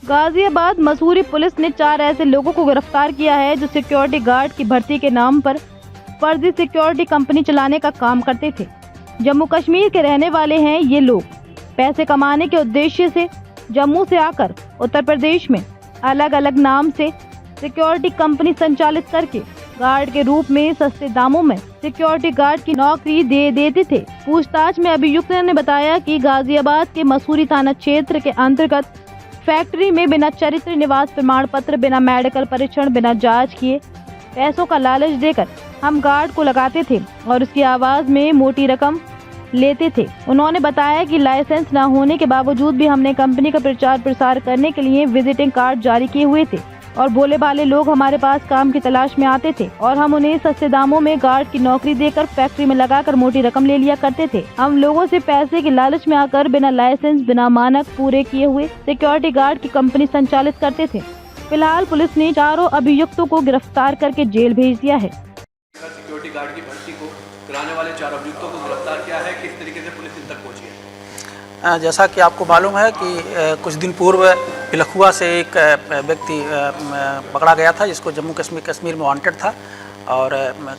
Ghaziabad Mussoorie police ने 4 ऐसे लोगों को गिरफ्तार किया है जो सिक्योरिटी गार्ड की भर्ती के नाम पर फर्जी सिक्योरिटी कंपनी चलाने का काम करते थे। जम्मू कश्मीर के रहने वाले हैं ये लोग। पैसे कमाने के उद्देश्य से जम्मू से आकर उत्तर प्रदेश में अलग अलग नाम से सिक्योरिटी कंपनी संचालित करके गार्ड के रूप में सस्ते दामों में सिक्योरिटी गार्ड की नौकरी दे देते थे। पूछताछ में अभियुक्त ने बताया कि गाजियाबाद के मसूरी थाना क्षेत्र के अंतर्गत फैक्ट्री में बिना चरित्र निवास प्रमाण पत्र, बिना मेडिकल परीक्षण, बिना जांच किए पैसों का लालच देकर हम गार्ड को लगाते थे और उसकी आवाज में मोटी रकम लेते थे। उन्होंने बताया कि लाइसेंस न होने के बावजूद भी हमने कंपनी का प्रचार प्रसार करने के लिए विजिटिंग कार्ड जारी किए हुए थे और भोले भाले लोग हमारे पास काम की तलाश में आते थे और हम उन्हें सस्ते दामों में गार्ड की नौकरी देकर फैक्ट्री में लगाकर मोटी रकम ले लिया करते थे। हम लोगों से पैसे के लालच में आकर बिना लाइसेंस, बिना मानक पूरे किए हुए सिक्योरिटी गार्ड की कंपनी संचालित करते थे। फिलहाल पुलिस ने चारों अभियुक्तों को गिरफ्तार करके जेल भेज दिया है। सिक्योरिटी गार्ड की भर्ती को कराने वाले 4 अभियुक्तों को गिरफ्तार किया है। किस तरीके से पुलिस इन तक पहुंची है? जैसा कि आपको मालूम है कि कुछ दिन पूर्व पिलखुआ से एक व्यक्ति पकड़ा गया था जिसको जम्मू कश्मीर में वांटेड था और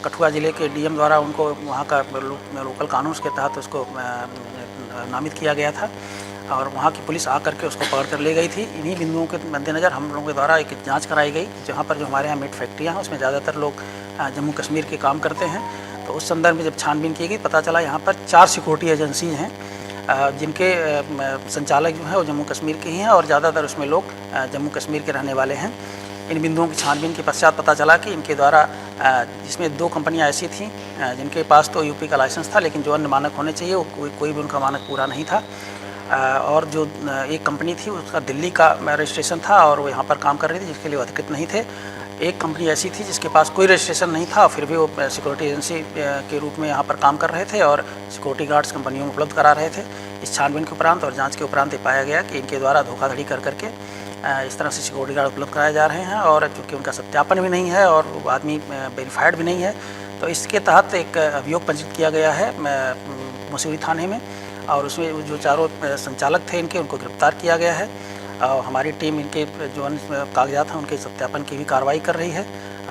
कठुआ ज़िले के डीएम द्वारा उनको वहाँ का लोकल कानून के तहत उसको नामित किया गया था और वहाँ की पुलिस आकर के उसको पकड़ कर ले गई थी। इन्हीं बिंदुओं के मद्देनज़र हम लोगों के द्वारा एक जांच कराई गई जहाँ पर जो हमारे यहाँ मीट फैक्ट्रियाँ हैं उसमें ज़्यादातर लोग जम्मू कश्मीर के काम करते हैं। तो उस संदर्भ में जब छानबीन की गई पता चला यहाँ पर 4 सिक्योरिटी एजेंसी हैं जिनके संचालक जो हैं वो जम्मू कश्मीर के ही हैं और ज़्यादातर उसमें लोग जम्मू कश्मीर के रहने वाले हैं। इन बिंदुओं की छानबीन के पश्चात पता चला कि इनके द्वारा जिसमें 2 कंपनियां ऐसी थीं जिनके पास तो यूपी का लाइसेंस था लेकिन जो अन्य मानक होने चाहिए वो कोई भी उनका मानक पूरा नहीं था और जो एक कंपनी थी उसका दिल्ली का रजिस्ट्रेशन था और वो यहाँ पर काम कर रही थी जिसके लिए अधिकृत नहीं थे। एक कंपनी ऐसी थी जिसके पास कोई रजिस्ट्रेशन नहीं था फिर भी वो सिक्योरिटी एजेंसी के रूप में यहाँ पर काम कर रहे थे और सिक्योरिटी गार्ड्स कंपनियों में उपलब्ध करा रहे थे। इस छानबीन के उपरांत और जांच के उपरांत ये पाया गया कि इनके द्वारा धोखाधड़ी कर करके इस तरह से सिक्योरिटी गार्ड उपलब्ध कराए जा रहे हैं और चूँकि उनका सत्यापन भी नहीं है और वो आदमी वेरीफाइड भी नहीं है तो इसके तहत एक अभियोग पंजीकृत किया गया है मसूरी थाने में और उसमें जो 4 संचालक थे इनके उनको गिरफ्तार किया गया है। हमारी टीम इनके जो अन्य कागजात हैं उनके सत्यापन की भी कार्रवाई कर रही है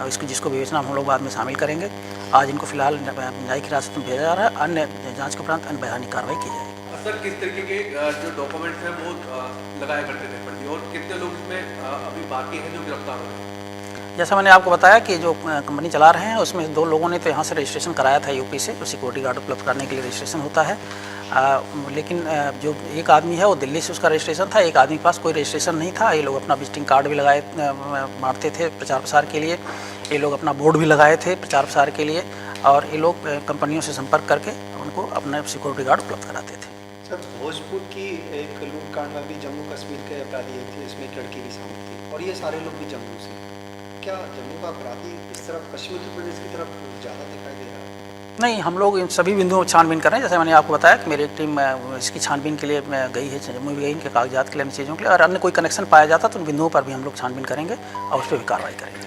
इसको जिसको विवेचना हम लोग बाद में शामिल करेंगे। आज इनको फिलहाल न्यायिक हिरासत में भेजा जा रहा है। अन्य जांच के उपरांत अन्य वैधानिक कार्रवाई की जाएगी। सर, किस तरीके के जो डॉक्यूमेंट्स हैं वो लगाया करते थे फर्जी और कितने लोग इसमें अभी बाकी हैं जो गिरफ्तार हो रहे हैं? जैसा मैंने आपको बताया कि जो कंपनी चला रहे हैं उसमें 2 लोगों ने तो यहाँ से रजिस्ट्रेशन कराया था यूपी से जो सिक्योरिटी गार्ड उपलब्ध करने के लिए रजिस्ट्रेशन होता है लेकिन जो एक आदमी है वो दिल्ली से उसका रजिस्ट्रेशन था। एक आदमी के पास कोई रजिस्ट्रेशन नहीं था। ये लोग अपना विजिटिंग कार्ड भी लगाए मारते थे प्रचार प्रसार के लिए। ये लोग अपना बोर्ड भी लगाए थे प्रचार प्रसार के लिए और ये लोग कंपनियों से संपर्क करके उनको अपना सिक्योरिटी गार्ड उपलब्ध कराते थे। सर, भोजपुर की एक लूटकांड में भी जम्मू कश्मीर के अपराधी थे, इसमें एक लड़की भी शामिल थी और ये सारे लोग भी जम्मू से। क्या जम्मू का अपराधी इस तरफ पश्चिमी उत्तर प्रदेश की तरफ ज़्यादा दिखाई दे रहा है? नहीं, हम लोग इन सभी बिंदुओं पर छानबीन कर रहे हैं। जैसे मैंने आपको बताया कि मेरी एक टीम इसकी छानबीन के लिए गई है जम्मू भी गई इनके कागजात के लिए, अन्य चीज़ों के लिए और अन्य कोई कनेक्शन पाया जाता तो उन बिंदुओं पर भी हम लोग छानबीन करेंगे और उस पर भी कार्रवाई करेंगे।